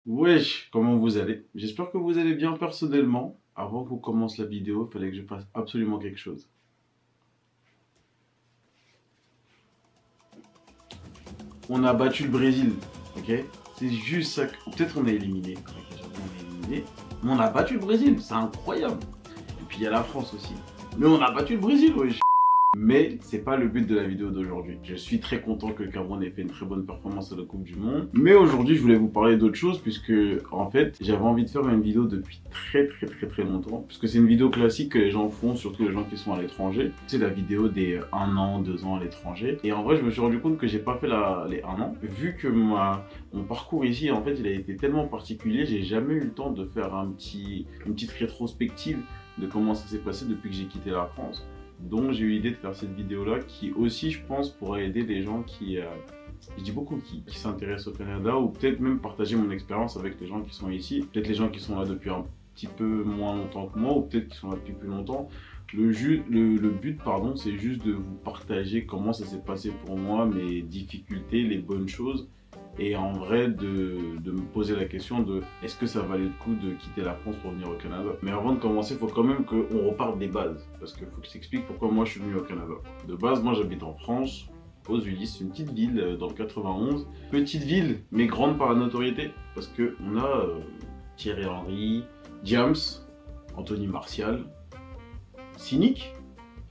Wesh, comment vous allez? J'espère que vous allez bien personnellement. Avant qu'on commence la vidéo, il fallait que je fasse absolument quelque chose. On a battu le Brésil, ok? C'est juste ça. Peut-être on est éliminé. Ok, j'avoue, on est éliminé. Mais on a battu le Brésil, c'est incroyable. Et puis il y a la France aussi. Mais on a battu le Brésil, wesh. Mais c'est pas le but de la vidéo d'aujourd'hui. Je suis très content que le Cameroun ait fait une très bonne performance à la Coupe du Monde. Mais aujourd'hui, je voulais vous parler d'autre chose puisque, en fait, j'avais envie de faire une vidéo depuis très longtemps. Puisque c'est une vidéo classique que les gens font, surtout les gens qui sont à l'étranger. C'est la vidéo des 1 an, 2 ans à l'étranger. Et en vrai, je me suis rendu compte que j'ai pas fait les 1 an. Vu que mon parcours ici, en fait, il a été tellement particulier, j'ai jamais eu le temps de faire une petite rétrospective de comment ça s'est passé depuis que j'ai quitté la France. Donc j'ai eu l'idée de faire cette vidéo là qui aussi je pense pourrait aider les gens je dis beaucoup qui s'intéressent au Canada ou peut-être même partager mon expérience avec les gens qui sont ici. Peut-être les gens qui sont là depuis un petit peu moins longtemps que moi ou peut-être qui sont là depuis plus longtemps. Le but pardon, c'est juste de vous partager comment ça s'est passé pour moi, mes difficultés, les bonnes choses. Et en vrai, de me poser la question de est-ce que ça valait le coup de quitter la France pour venir au Canada. Mais avant de commencer, il faut quand même qu'on reparte des bases. Parce qu'il faut que je t'explique pourquoi moi je suis venu au Canada. De base, moi j'habite en France, aux Ulysses, une petite ville dans le 91. Petite ville, mais grande par la notoriété. Parce qu'on a Thierry Henry, James, Anthony Martial, Cynic.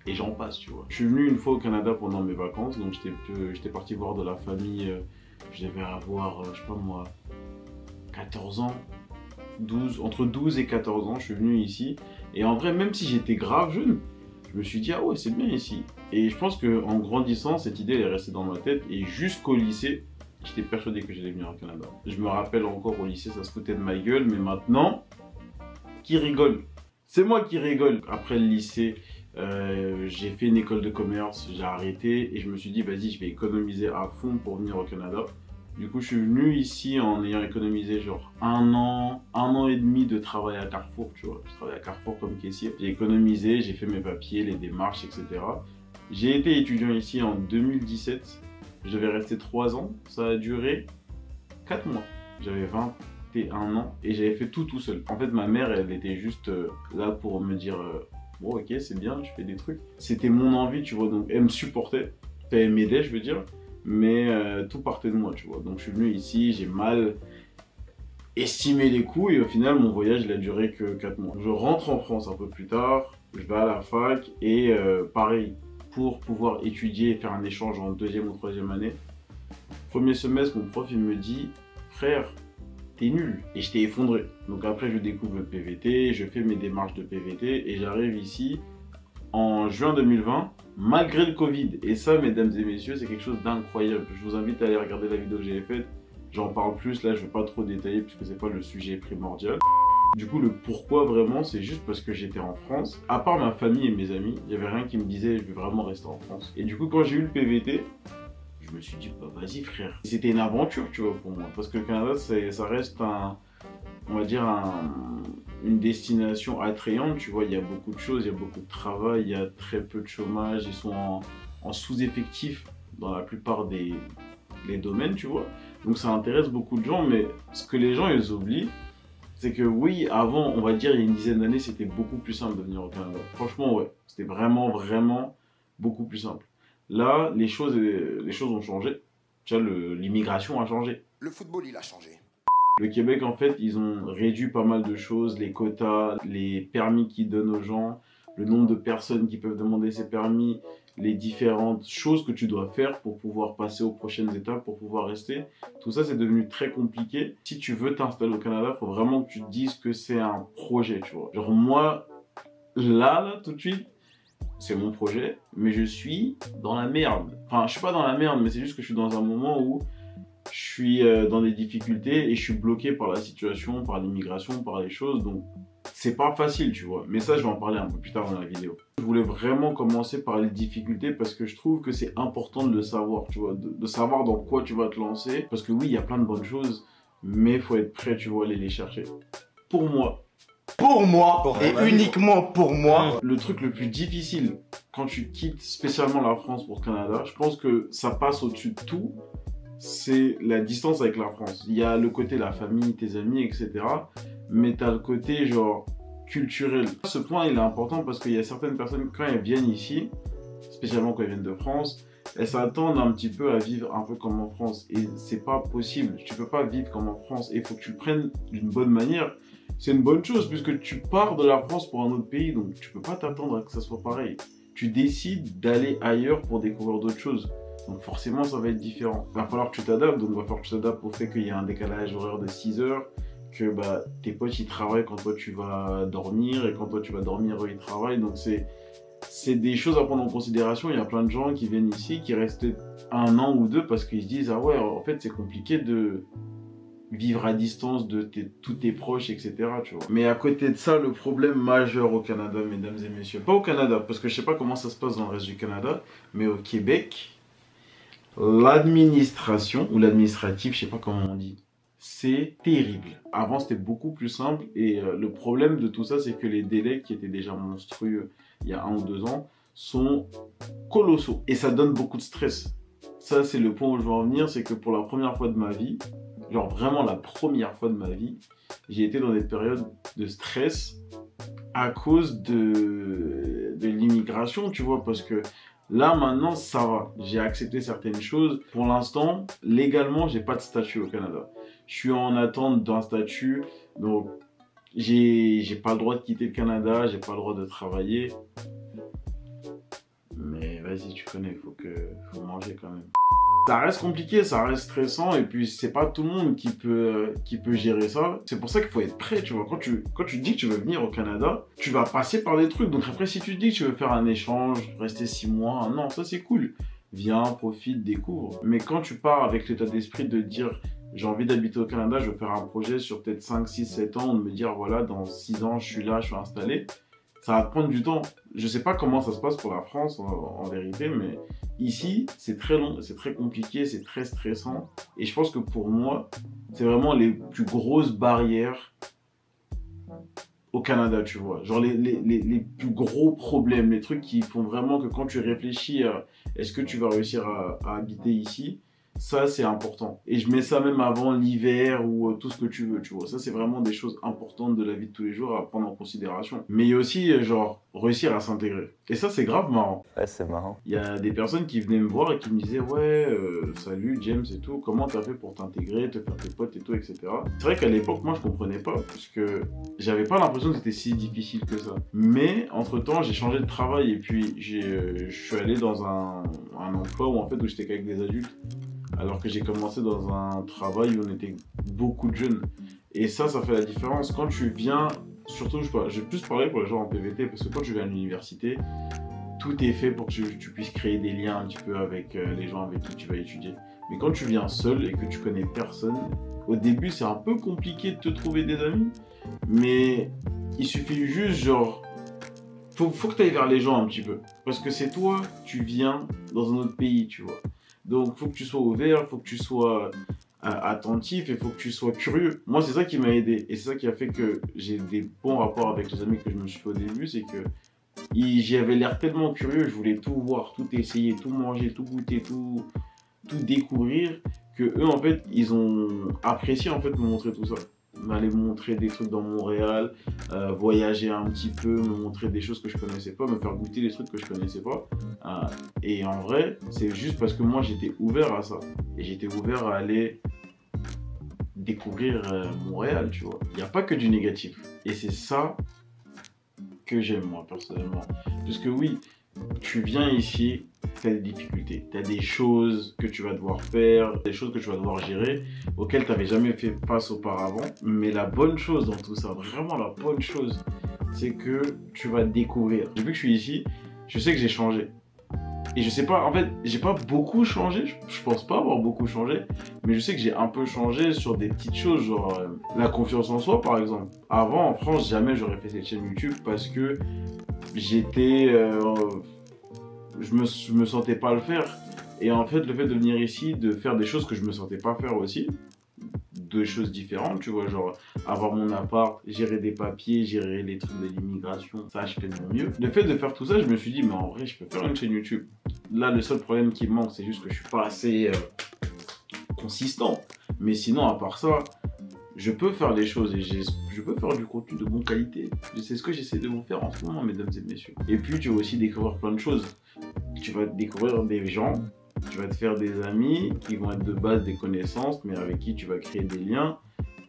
Et j'en passe, tu vois. Je suis venu une fois au Canada pendant mes vacances, donc j'étais parti voir de la famille. Je devais avoir, je sais pas moi, 14 ans, entre 12 et 14 ans, je suis venu ici. Et en vrai, même si j'étais grave jeune, je me suis dit, ah ouais, c'est bien ici. Et je pense qu'en grandissant, cette idée elle est restée dans ma tête. Et jusqu'au lycée, j'étais persuadé que j'allais venir au Canada. Je me rappelle encore au lycée, ça se foutait de ma gueule, mais maintenant, qui rigole? C'est moi qui rigole. Après le lycée, j'ai fait une école de commerce, j'ai arrêté et je me suis dit, vas-y, je vais économiser à fond pour venir au Canada. Du coup, je suis venu ici en ayant économisé genre un an et demi de travail à Carrefour, tu vois. Je travaillais à Carrefour comme caissier. J'ai économisé, j'ai fait mes papiers, les démarches, etc. J'ai été étudiant ici en 2017. Je devais rester 3 ans. Ça a duré 4 mois. J'avais 21 ans et j'avais fait tout seul. En fait, ma mère, elle était juste là pour me dire bon, ok, c'est bien, je fais des trucs. C'était mon envie, tu vois, donc elle me supportait. Elle m'aidait, je veux dire. Mais tout partait de moi, tu vois. Donc je suis venu ici, j'ai mal estimé les coûts et au final, mon voyage, il a duré que 4 mois. Je rentre en France un peu plus tard, je vais à la fac et pareil, pour pouvoir étudier et faire un échange en 2e ou 3e année. Premier semestre, mon prof, il me dit, frère, t'es nul. Et je t'ai effondré. Donc après, je découvre le PVT, je fais mes démarches de PVT et j'arrive ici en juin 2020, malgré le Covid. Et ça, mesdames et messieurs, c'est quelque chose d'incroyable. Je vous invite à aller regarder la vidéo que j'ai faite. J'en parle plus, là, je ne vais pas trop détailler puisque c'est pas le sujet primordial. Du coup, le pourquoi vraiment, c'est juste parce que j'étais en France. À part ma famille et mes amis, il n'y avait rien qui me disait je vais vraiment rester en France. Et du coup, quand j'ai eu le PVT, je me suis dit, bah vas-y frère. C'était une aventure, tu vois, pour moi. Parce que le Canada, ça reste on va dire une destination attrayante, tu vois, il y a beaucoup de choses, il y a beaucoup de travail, il y a très peu de chômage, ils sont en sous-effectif dans la plupart des domaines, tu vois. Donc ça intéresse beaucoup de gens, mais ce que les gens, ils oublient, c'est que oui, avant, on va dire, il y a une dizaine d'années, c'était beaucoup plus simple de venir au Canada. Franchement, ouais, c'était vraiment beaucoup plus simple. Là, les choses ont changé. Tu vois, l'immigration a changé. Le football, il a changé. Le Québec, en fait, ils ont réduit pas mal de choses, les quotas, les permis qu'ils donnent aux gens, le nombre de personnes qui peuvent demander ces permis, les différentes choses que tu dois faire pour pouvoir passer aux prochaines étapes, pour pouvoir rester. Tout ça, c'est devenu très compliqué. Si tu veux t'installer au Canada, il faut vraiment que tu te dises que c'est un projet, tu vois. Genre moi, là, tout de suite, c'est mon projet, mais je suis dans la merde. Enfin, je suis pas dans la merde, mais c'est juste que je suis dans un moment où je suis dans des difficultés et je suis bloqué par la situation, par l'immigration, par les choses. Donc, c'est pas facile, tu vois. Mais ça, je vais en parler un peu plus tard dans la vidéo. Je voulais vraiment commencer par les difficultés parce que je trouve que c'est important de le savoir, tu vois. De savoir dans quoi tu vas te lancer. Parce que oui, il y a plein de bonnes choses, mais il faut être prêt, tu vois, à aller les chercher. Pour moi, Et uniquement pour moi. le truc le plus difficile quand tu quittes spécialement la France pour le Canada, je pense que ça passe au-dessus de tout. c'est la distance avec la France. Il y a le côté la famille, tes amis, etc. Mais tu as le côté genre culturel. Ce point, il est important parce qu'il y a certaines personnes, quand elles viennent ici, spécialement quand elles viennent de France, elles s'attendent un petit peu à vivre un peu comme en France. Et c'est pas possible. Tu peux pas vivre comme en France. Et il faut que tu le prennes d'une bonne manière. C'est une bonne chose puisque tu pars de la France pour un autre pays. Donc tu peux pas t'attendre à que ça soit pareil. Tu décides d'aller ailleurs pour découvrir d'autres choses. Donc forcément, ça va être différent. Il va falloir que tu t'adaptes. Donc il va falloir que tu t'adaptes au fait qu'il y a un décalage horaire de 6 heures. Que bah, tes potes, ils travaillent quand toi, tu vas dormir. Et quand toi, tu vas dormir, eux, ils travaillent. Donc c'est des choses à prendre en considération. Il y a plein de gens qui viennent ici, qui restent 1 an ou 2 parce qu'ils se disent « Ah ouais, en fait, c'est compliqué de vivre à distance de tous tes proches, etc. » tu vois. Mais à côté de ça, le problème majeur au Canada, mesdames et messieurs, pas au Canada, parce que je sais pas comment ça se passe dans le reste du Canada, mais au Québec, l'administration, ou l'administratif, je sais pas comment on dit, c'est terrible. Avant, c'était beaucoup plus simple et le problème de tout ça, c'est que les délais qui étaient déjà monstrueux il y a 1 ou 2 ans sont colossaux et ça donne beaucoup de stress. Ça, c'est le point où je veux en venir, c'est que pour la première fois de ma vie, genre vraiment la première fois de ma vie, j'ai été dans des périodes de stress à cause de l'immigration, tu vois, parce que là, maintenant, ça va. J'ai accepté certaines choses. Pour l'instant, légalement, j'ai pas de statut au Canada. Je suis en attente d'un statut, donc j'ai pas le droit de quitter le Canada, j'ai pas le droit de travailler. Mais vas-y, tu connais, faut manger quand même. Ça reste compliqué, ça reste stressant, et puis c'est pas tout le monde qui peut gérer ça. C'est pour ça qu'il faut être prêt, tu vois. Quand tu dis que tu veux venir au Canada, tu vas passer par des trucs. Donc après, si tu te dis que tu veux faire un échange, rester 6 mois, 1 an, ça c'est cool. Viens, profite, découvre. Mais quand tu pars avec l'état d'esprit de dire j'ai envie d'habiter au Canada, je veux faire un projet sur peut-être 5, 6, 7 ans, de me dire voilà, dans 6 ans, je suis là, je suis installé. Ça va prendre du temps. Je sais pas comment ça se passe pour la France en vérité, mais ici, c'est très long, c'est très compliqué, c'est très stressant. Et je pense que pour moi, c'est vraiment les plus grosses barrières au Canada, tu vois. Genre les plus gros problèmes, les trucs qui font vraiment que quand tu réfléchis à est-ce que tu vas réussir à habiter ici, ça c'est important. Et je mets ça même avant l'hiver ou tout ce que tu veux, tu vois. Ça c'est vraiment des choses importantes de la vie de tous les jours à prendre en considération. Mais il y a aussi genre réussir à s'intégrer. Et ça c'est grave marrant. Ouais, c'est marrant. Il y a des personnes qui venaient me voir et qui me disaient ouais, salut James et tout, comment t'as fait pour t'intégrer, te faire tes potes et tout, etc. C'est vrai qu'à l'époque moi je comprenais pas parce que j'avais pas l'impression que c'était si difficile que ça. Mais entre temps j'ai changé de travail et puis je suis allé dans un emploi où j'étais qu'avec des adultes. Alors que j'ai commencé dans un travail où on était beaucoup de jeunes. Et ça fait la différence. Quand tu viens, surtout, je vais plus parler pour les gens en PVT, parce que quand tu viens à l'université, tout est fait pour que tu puisses créer des liens un petit peu avec les gens avec qui tu vas étudier. Mais quand tu viens seul et que tu connais personne, au début, c'est un peu compliqué de te trouver des amis. Mais il suffit juste, genre, faut que tu ailles vers les gens un petit peu. Parce que c'est toi, tu viens dans un autre pays, tu vois. Donc, il faut que tu sois ouvert, il faut que tu sois attentif et il faut que tu sois curieux. Moi, c'est ça qui m'a aidé et c'est ça qui a fait que j'ai des bons rapports avec les amis que je me suis fait au début. C'est que j'avais l'air tellement curieux, je voulais tout voir, tout essayer, tout manger, tout goûter, tout découvrir, que eux, en fait, ils ont apprécié en fait me montrer tout ça. M'aller me montrer des trucs dans Montréal, voyager un petit peu, me montrer des choses que je connaissais pas, me faire goûter des trucs que je connaissais pas. Et en vrai, c'est juste parce que moi j'étais ouvert à ça. Et j'étais ouvert à aller découvrir Montréal, tu vois. Il n'y a pas que du négatif. Et c'est ça que j'aime moi personnellement. Parce que oui, tu viens ici, tu as des difficultés, tu as des choses que tu vas devoir faire, des choses que tu vas devoir gérer, auxquelles tu n'avais jamais fait face auparavant. Mais la bonne chose dans tout ça, vraiment la bonne chose, c'est que tu vas découvrir. Depuis que je suis ici, je sais que j'ai changé. Et je sais pas, en fait, j'ai pas beaucoup changé, je pense pas avoir beaucoup changé, mais je sais que j'ai un peu changé sur des petites choses, genre la confiance en soi par exemple. Avant, en France, jamais j'aurais fait cette chaîne YouTube parce que j'étais... je me sentais pas le faire. Et en fait, le fait de venir ici, de faire des choses que je me sentais pas faire aussi, deux choses différentes, tu vois, genre avoir mon appart, gérer des papiers, gérer les trucs de l'immigration, ça je fais de mon mieux. Le fait de faire tout ça, je me suis dit, mais en vrai, je peux faire une chaîne YouTube. Là, le seul problème qui me manque, c'est juste que je suis pas assez consistant. Mais sinon, à part ça, je peux faire les choses et je peux faire du contenu de bonne qualité. C'est ce que j'essaie de vous faire en ce moment, mesdames et messieurs. Et puis, tu vas aussi découvrir plein de choses. Tu vas découvrir des gens, tu vas te faire des amis qui vont être de base des connaissances, mais avec qui tu vas créer des liens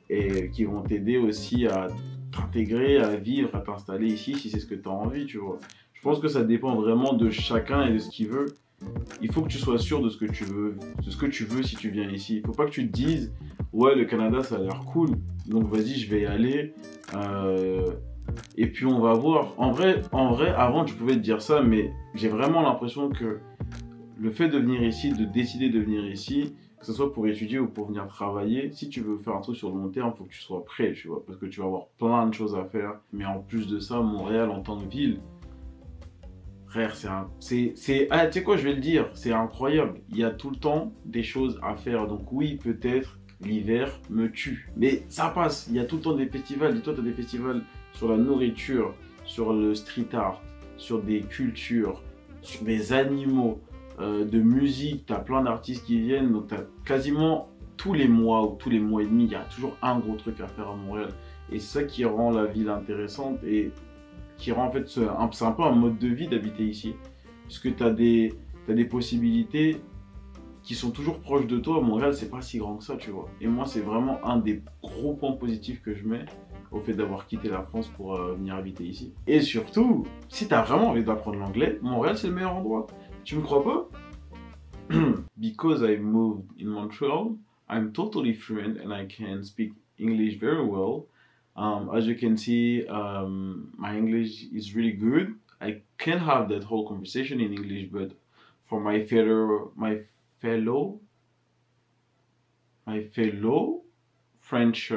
et qui vont t'aider aussi à t'intégrer, à vivre, à t'installer ici si c'est ce que tu as envie, tu vois. Je pense que ça dépend vraiment de chacun et de ce qu'il veut. Il faut que tu sois sûr de ce que tu veux, si tu viens ici. Il faut pas que tu te dises ouais, le Canada ça a l'air cool, donc vas-y je vais y aller et puis on va voir. En vrai, avant tu pouvais te dire ça, mais j'ai vraiment l'impression que le fait de venir ici, de décider de venir ici, que ce soit pour étudier ou pour venir travailler, si tu veux faire un truc sur le long terme, il faut que tu sois prêt, tu vois, parce que tu vas avoir plein de choses à faire. Mais en plus de ça, Montréal en tant que ville, frère, ah, tu sais quoi, je vais le dire, c'est incroyable. Il y a tout le temps des choses à faire. Donc oui, peut-être l'hiver me tue, mais ça passe. Il y a tout le temps des festivals. Dis-toi, tu as des festivals sur la nourriture, sur le street art, sur des cultures, sur des animaux, de musique. Tu as plein d'artistes qui viennent. Donc tu as quasiment tous les mois ou tous les mois et demi, il y a toujours un gros truc à faire à Montréal. Et c'est ça qui rend la ville intéressante et qui rend en fait, c'est un peu un mode de vie d'habiter ici. Puisque tu as des possibilités qui sont toujours proches de toi. Montréal, c'est pas si grand que ça, tu vois. Et moi, c'est vraiment un des gros points positifs que je mets au fait d'avoir quitté la France pour venir habiter ici. Et surtout, si tu as vraiment envie d'apprendre l'anglais, Montréal, c'est le meilleur endroit. Tu me crois pas? Because I moved in Montreal, I'm totally fluent and I can speak English very well. As you can see, my English is really good. I can have that whole conversation in English, but for my fellow French,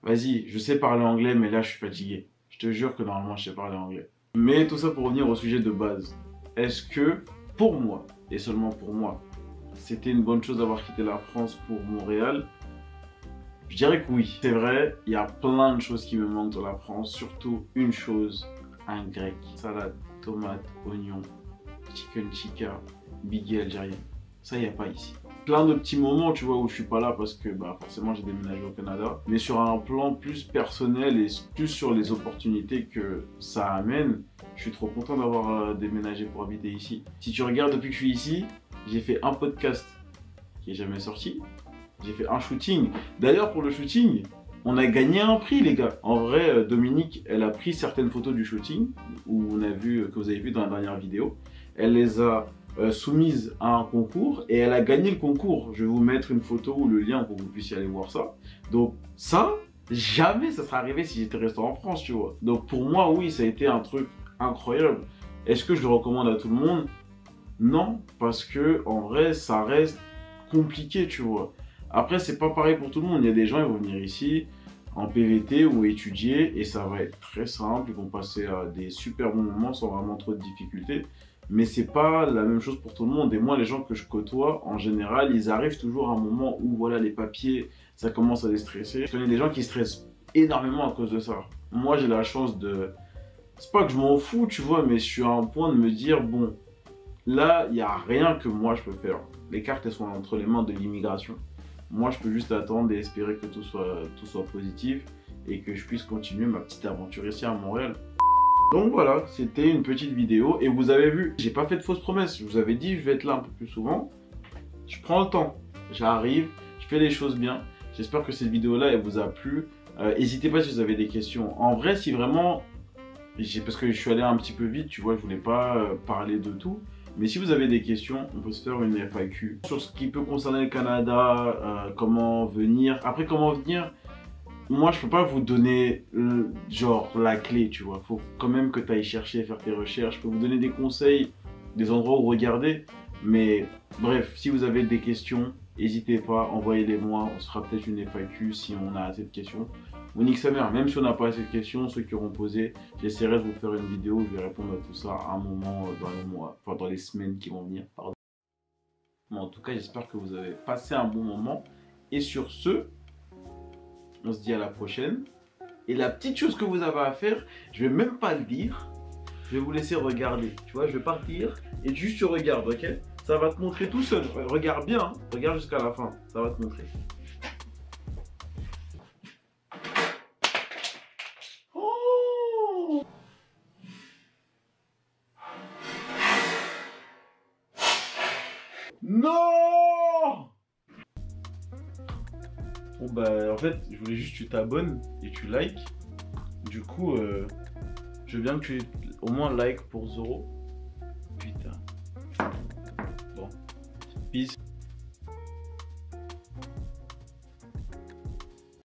vas-y, je sais parler anglais, mais là je suis fatigué. Je te jure que normalement je sais parler anglais. Mais tout ça pour revenir au sujet de base. Est-ce que, pour moi, et seulement pour moi, c'était une bonne chose d'avoir quitté la France pour Montréal? Je dirais que oui. C'est vrai, il y a plein de choses qui me manquent dans la France, surtout une chose, un grec. Salade, tomate, oignon, chicken tikka, biggie algérien. Ça, il n'y a pas ici. Plein de petits moments, tu vois, où je suis pas là parce que bah, forcément j'ai déménagé au Canada. Mais sur un plan plus personnel et plus sur les opportunités que ça amène, je suis trop content d'avoir déménagé pour habiter ici. Si tu regardes depuis que je suis ici, j'ai fait un podcast qui n'est jamais sorti. J'ai fait un shooting. D'ailleurs, pour le shooting, on a gagné un prix, les gars. En vrai, Dominique, elle a pris certaines photos du shooting, que vous avez vu dans la dernière vidéo. Elle les a soumises à un concours et elle a gagné le concours. Je vais vous mettre une photo ou le lien pour que vous puissiez aller voir ça. Donc ça, jamais ça serait arrivé si j'étais resté en France, tu vois. Donc pour moi, oui, ça a été un truc incroyable. Est-ce que je le recommande à tout le monde? Non, parce que en vrai, ça reste compliqué, tu vois. Après, c'est pas pareil pour tout le monde. Il y a des gens, ils vont venir ici en PVT ou étudier et ça va être très simple. Ils vont passer des super bons moments sans vraiment trop de difficultés. Mais c'est pas la même chose pour tout le monde. Et moi, les gens que je côtoie, en général, ils arrivent toujours à un moment où voilà, les papiers, ça commence à les stresser. Je connais des gens qui stressent énormément à cause de ça. Moi, j'ai la chance de... C'est pas que je m'en fous, tu vois, mais je suis à un point de me dire, bon, là, il n'y a rien que moi je peux faire. Les cartes, elles sont entre les mains de l'immigration. Moi, je peux juste attendre et espérer que tout soit positif et que je puisse continuer ma petite aventure ici à Montréal. Donc voilà, c'était une petite vidéo et vous avez vu, j'ai pas fait de fausses promesses. Je vous avais dit, je vais être là un peu plus souvent. Je prends le temps, j'arrive, je fais les choses bien. J'espère que cette vidéo-là, elle vous a plu. N'hésitez pas si vous avez des questions. En vrai, si vraiment, parce que je suis allé un petit peu vite, tu vois, je voulais pas parler de tout. Mais si vous avez des questions, on peut se faire une FAQ sur ce qui peut concerner le Canada, comment venir. Après, comment venir, moi, je peux pas vous donner genre la clé, tu vois. Faut quand même que tu ailles chercher, faire tes recherches. Je peux vous donner des conseils, des endroits où regarder. Mais bref, si vous avez des questions, n'hésitez pas, envoyez-les moi. On se fera peut-être une FAQ si on a assez de questions. On nique sa mère, même si on n'a pas assez de questions, ceux qui auront posé, j'essaierai de vous faire une vidéo où je vais répondre à tout ça à un moment dans les mois, enfin dans les semaines qui vont venir. Pardon. Bon, en tout cas, j'espère que vous avez passé un bon moment. Et sur ce, on se dit à la prochaine. Et la petite chose que vous avez à faire, je vais même pas le dire, je vais vous laisser regarder. Tu vois, je vais partir et juste tu regardes, ok? Ça va te montrer tout seul. Regarde bien, hein. Regarde jusqu'à la fin. Ça va te montrer. Oh non! Bon bah en fait, je voulais juste que tu t'abonnes et tu likes. Du coup, je veux bien que tu au moins like pour Zoro. Putain. Bon. Peace.